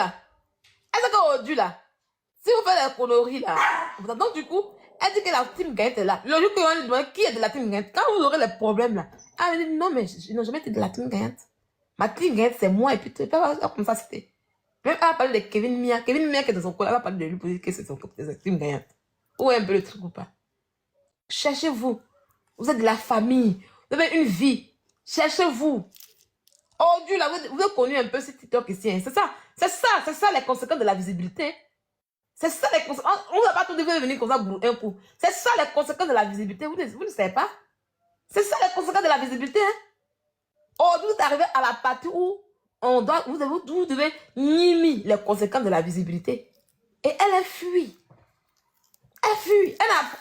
là. Elle dit qu'aujourd'hui là, si vous faites des conneries là, donc du coup, elle dit que la team Gaël est là. Le jour qu'on lui demande qui est de la team Gaël, quand vous aurez les problèmes là, elle dit non, mais je n'ai jamais été de la team Gaël. Ma team Gaël, c'est moi, et puis tu peux pas comme ça, c'était. Même elle va parler de Kevin Mia. Kevin Mia qui est dans son coin, elle va parler de lui pour dire que c'est son team Gaël. Où est un peu le truc ou pas? Cherchez-vous. Vous êtes de la famille. Vous avez une vie. Cherchez-vous. Oh Dieu, là, vous avez connu un peu ce TikTok ici. Hein. C'est ça les conséquences de la visibilité. C'est ça les conséquences. On ne va pas tout devenir venir comme ça un coup. C'est ça les conséquences de la visibilité. Vous ne savez pas? C'est ça les conséquences de la visibilité. Hein? Oh, vous êtes arrivé à la partie où vous devez nier les conséquences de la visibilité. Et elle fuit. Elle fuit.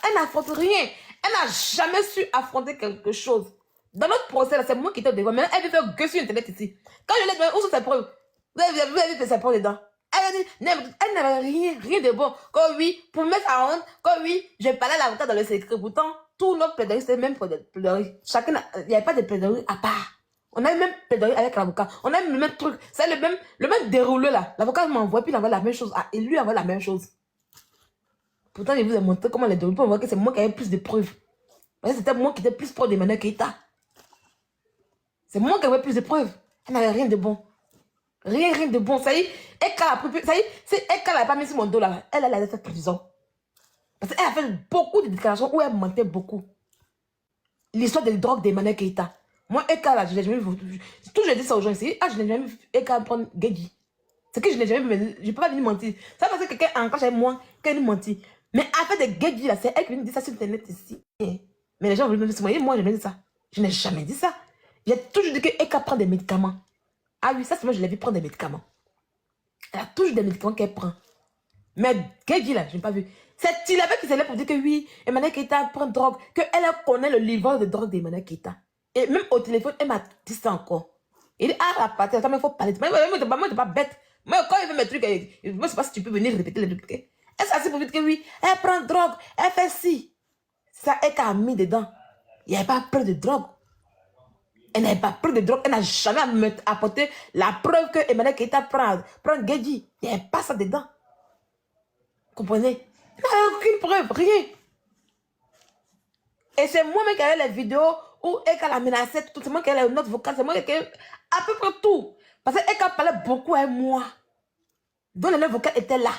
Elle n'affronte rien. Elle n'a jamais su affronter quelque chose. Dans notre procès, c'est moi qui te devant. Maintenant, elle veut faire gueule sur Internet ici. Quand je l'ai dit, où sont ses preuves? Vous avez fait ses preuves dedans. Elle n'avait rien de bon. Comme oui, pour me mettre à honte, comme oui, je parlais à l'avocat dans le secret. Pourtant, tout notre plaidoyer, c'était même plaidoyer. Chacun, il n'y avait pas de plaidoyer à part. On a même plaidoyer avec l'avocat. On a le même truc. C'est le même déroulé là. L'avocat m'envoie, puis il envoie la même chose. Et lui envoie la même chose. Pourtant, je vous ai montré comment les déroulés. On voit que c'est moi qui avais plus de preuves. Parce que c'était moi qui étais plus proche de Emmanuel Keïta. C'est moi qui avais plus de preuves. Elle n'avait rien de bon. Rien de bon. Ça y est, si Eka n'avait pas mis sur mon dos là, elle allait faire prison. Parce qu'elle a fait beaucoup de déclarations où elle mentait beaucoup. L'histoire des drogues d'Emmanuel Keïta. Moi, Eka là, je n'ai jamais vu. Tout je dis ça aux gens ici. Je n'ai jamais vu Eka prendre Gedji. C'est que je n'ai jamais vu, mais je ne peux pas venir mentir. Ça parce que quelqu'un encore chez moi, qui nous mentit. Mais à fait de Gedji là, c'est elle qui vient dire ça sur Internet ici. Mais les gens veulent me dire, moi, je n'ai dit ça. Je n'ai jamais dit ça. J'ai toujours dit que Eka prend des médicaments. Ah oui, ça, c'est moi, je l'ai vu prendre des médicaments. Elle a toujours des médicaments qu'elle prend. Mais Gedji là, je n'ai pas vu. C'est Tilabé qui s'est là pour dire que oui, Emmanuel Keïta prend drogue, qu'elle connaît le livreur de drogue d'Emmanuel Keïta. Et même au téléphone, elle m'a dit ça encore. Il dit, ah, la partie, attends, mais il faut parler. Moi, je ne suis pas bête. Moi, quand il fait mes trucs, moi, je ne sais pas si tu peux venir répéter les trucs. Elle s'assied pour dire que oui, elle prend drogue, elle fait ci. Ça, elle a mis dedans. Il n'y avait pas pris de drogue. Elle n'avait pas pris de drogue. Elle n'a jamais apporté la preuve que Emmanuel Keïta prend Gedji. Il n'y avait pas ça dedans. Vous comprenez? Elle n'avait aucune preuve, rien. Et c'est moi-même qui avais les vidéos où Eka la menaçait, tout c'est moi qui avais les notes vocales, c'est moi qui avais à peu près tout. Parce que Eka parlait beaucoup à moi. Donc les notes vocales étaient là.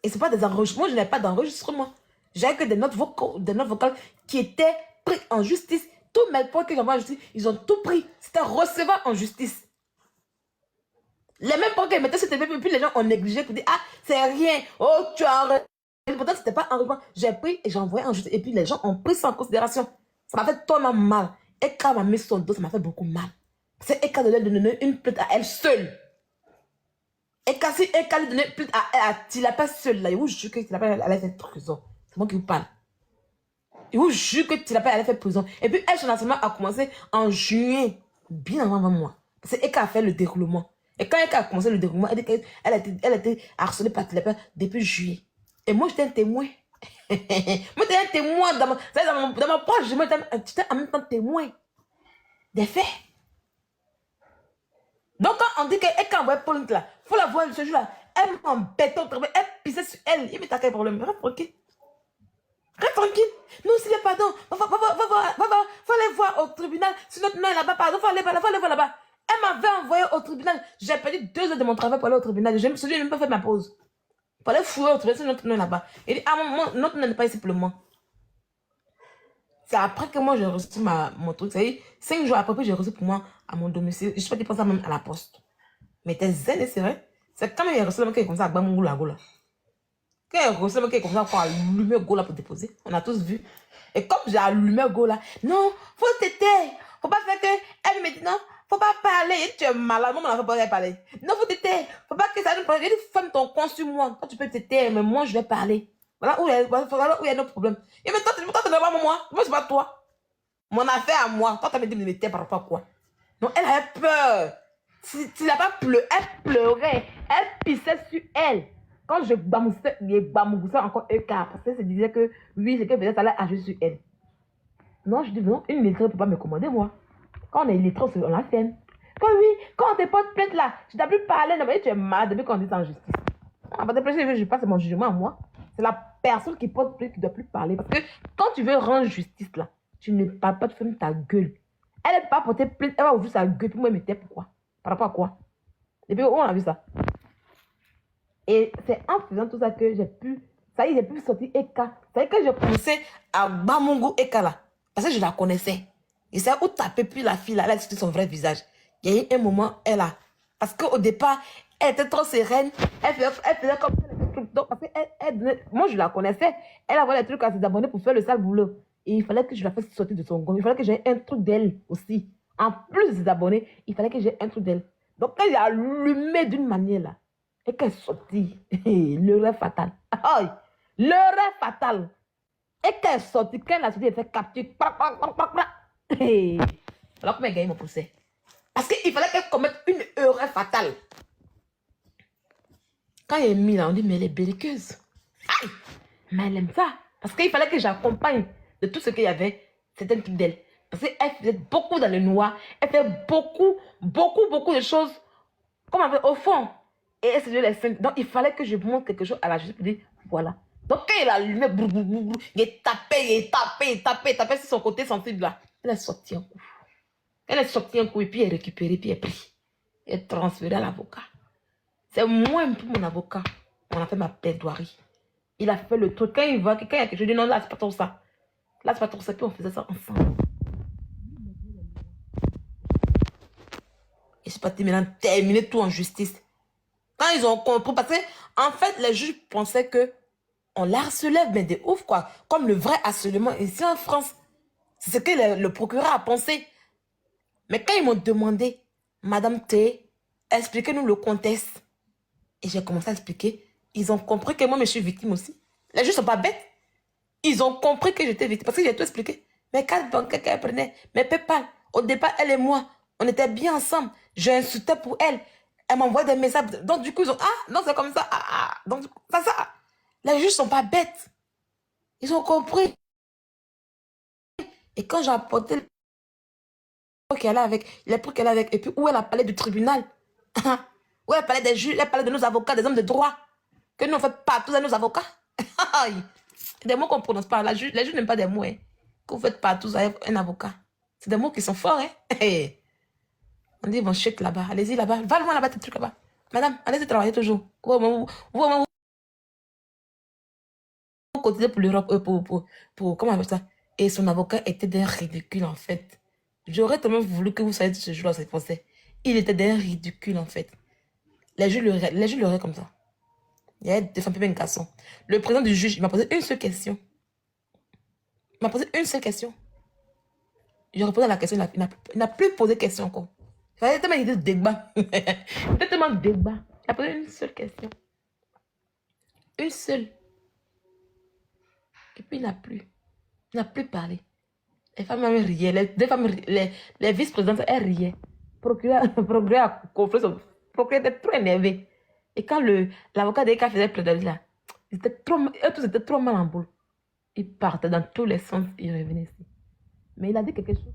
Et ce n'est pas des enregistrements, je n'avais pas d'enregistrement. J'avais que des notes vocales qui étaient prises en justice. Tous mes points que j'envoie en justice, ils ont tout pris. C'était recevable en justice. Les mêmes points qu'ils mettaient sur TV, puis les gens ont négligé pour dire, ah, c'est rien, oh, tu as enregistré. Pourtant, ce n'était pas enregistrement. J'ai pris et j'ai envoyé en justice. Et puis les gens ont pris ça en considération. Ça m'a fait tellement mal. Eka m'a mis son dos, ça m'a fait beaucoup mal. C'est Eka de lui donner une plainte à elle seule. Eka, si Eka lui donnait une plainte à Tilapé seule, là, il vous jure que Tilapé allait faire prison. C'est moi qui vous parle. Il vous jure que Tilapé allait faire prison. Et puis elle, son enseignement a commencé en juillet, bien avant moi. Parce que Eka a fait le déroulement. Et quand Eka a commencé le déroulement, elle dit qu'elle a été harcelée par Tilapé depuis juillet. Et moi, j'étais un témoin. Moi, j'étais un témoin dans ma poche. J'étais en même temps témoin des faits. Donc, quand on dit qu'elle envoie Pauline là, il faut la voir ce jour-là. Elle m'embêtait au travail, elle pissait sur elle. Il me t'a quel problème? Reste tranquille. Reste tranquille. Non, s'il y a pardon, faut aller voir au tribunal. Si notre nom est là-bas, pardon, faut aller voir là-bas. Elle m'avait envoyé au tribunal. J'ai perdu 2 heures de mon travail pour aller au tribunal. Je n'ai même pas fait ma pause. Pour aller fouiller au tribunal, si notre nom est là-bas. Il dit, ah, notre nom n'est pas ici pour le moment. C'est après que moi j'ai reçu mon truc. Ça y est, 5 jours après, j'ai reçu pour moi à mon domicile. Je ne sais pas dire ça même à la poste. Mais t'es zen, c'est vrai. C'est quand même il a reçu le mec qui est comme ça à Gbamou la Gola. Quand il a reçu le mec qui est comme ça pour allumer Gola pour déposer. On a tous vu. Et comme j'ai allumé Gola, non, faut t'aider. Faut pas faire que. Elle me dit non, faut pas parler. Tu es malade. Moi, on n'a pas parler. Non, faut t'aider. Faut pas que ça nous parle. Il dit, ferme ton con sur moi. Toi, tu peux t'aider, mais moi, je vais parler. Voilà où il y a nos problèmes. Et mais toi, tu ne veux pas moi. Moi, c'est pas toi. Mon affaire à moi. Toi, tu me dit de me taire par rapport à quoi? Non, elle avait peur. Tu n'as pas pleuré. Elle pleurait. Elle pissait sur elle. Quand je bamoussais encore un cas. Parce qu'elle se disait que oui, c'est que peut-être ça allait agir sur elle. Non, je dis non, une lettre ne peut pas me commander, moi. Quand on est illettré, on la ferme. Que oui, quand on te porte plainte là, tu n'as plus parlé. Non, mais tu es malade depuis qu'on dit en justice. Ah, parce que je passe mon jugement à moi. C'est la personne qui porte plainte qui ne doit plus parler. Parce que quand tu veux rendre justice là, tu ne parles pas, tu fermes ta gueule. Elle n'est pas portée plainte, elle va ouvrir sa gueule. Puis moi, elle me tait pourquoi? Par rapport à quoi? Depuis où on a vu ça? Et c'est en faisant tout ça que j'ai pu. Ça y est, j'ai pu sortir Eka. Ça y est que j'ai commencé à Bamongo Eka là. Parce que je la connaissais. Et c'est où taper, puis la fille là, elle a expliqué son vrai visage. Il y a eu un moment, elle a. Parce qu'au départ, elle était trop sereine. Elle faisait comme ça. Donc, parce que moi, je la connaissais. Elle avait des trucs à ses abonnés pour faire le sale boulot. Et il fallait que je la fasse sortir de son gomme. Il fallait que j'ai un truc d'elle aussi. En plus de ses abonnés, il fallait que j'ai un truc d'elle. Donc, elle a allumé d'une manière là. Et qu'elle est sortie, le rêve fatal. Le rêve fatal. Et qu'elle est sortie, quand elle a sorti, elle fait capture. Alors que mes gars, m'ont poussé. Parce qu'il fallait qu'elle commette une erreur fatale. Quand elle est mise là, on dit, mais elle est belliqueuse. Aïe! Mais elle aime ça. Parce qu'il fallait que j'accompagne de tout ce qu'il y avait. C'était un truc d'elle. Parce qu'elle faisait beaucoup dans le noir. Elle fait beaucoup de choses. Comme au fond. Et elle se dit les scènes. Donc il fallait que je montre quelque chose à la justice pour dire, voilà. Donc quand il a allumé, il est tapé sur son côté sensible là. Elle est sortie un coup. Elle est sortie un coup et puis elle est récupérée, puis elle est prise. Elle est transférée à l'avocat. C'est moi pour mon avocat. On a fait ma plaidoirie. Il a fait le truc. Quand il voit, quand il y a quelque chose, je dis non, là c'est pas trop ça. Là c'est pas trop ça, puis on faisait ça ensemble. Et c'est parti maintenant terminer tout en justice. Quand ils ont compris, parce que en fait les juges pensaient que on la harcelait, mais de ouf quoi. Comme le vrai harcèlement ici en France. C'est ce que le procureur a pensé. Mais quand ils m'ont demandé, Madame T, expliquez-nous le contexte. Et j'ai commencé à expliquer. Ils ont compris que moi, je suis victime aussi. Les juges ne sont pas bêtes. Ils ont compris que j'étais victime. Parce que j'ai tout expliqué. Mes cartes bancaires qu'elle prenait, mes PayPal. Au départ, elle et moi, on était bien ensemble. Je insultais pour elle. Elle m'envoie des messages. Donc, du coup, ils ont... Ah, non, c'est comme ça. Donc, ça. Les juges ne sont pas bêtes. Ils ont compris. Et quand j'ai apporté les preuves qu'elle a avec, et puis où elle a parlé du tribunal, où elle parlait des juges, elle parlait de nos avocats, des hommes de droit, que nous on fait partout à nos avocats. Des mots qu'on ne prononce pas. Les juges n'aiment pas des mots, hein, que vous faites partout avec un avocat. C'est des mots qui sont forts. Hein. On dit, bon, chèque là-bas, allez-y là-bas, va loin là-bas, tes trucs là-bas. Madame, allez-y travailler toujours. Vous continuez pour l'Europe, pour, comment on appelle ça? Et son avocat était d'un ridicule, en fait. J'aurais tellement voulu que vous soyez ce jour-là, c'est français. Il était d'un ridicule, en fait. Les juges l'auraient comme ça. Il y a des femmes un garçon. Le président du juge, il m'a posé une seule question. Il m'a posé une seule question. Je réponds à la question, il n'a plus posé de question encore. Il fallait tellement de débat. Il était tellement de débat. Il a posé une seule question. Une seule. Et puis il n'a plus parlé. Les femmes même riaient. Les vice-présidentes, elles riaient. Procureur a conflé son... Procureur était trop énervé. Et quand l'avocat des cas faisait plaidoyer là, eux tous étaient trop mal en boule. Il partait dans tous les sens, il revenait ici. Mais il a dit quelque chose.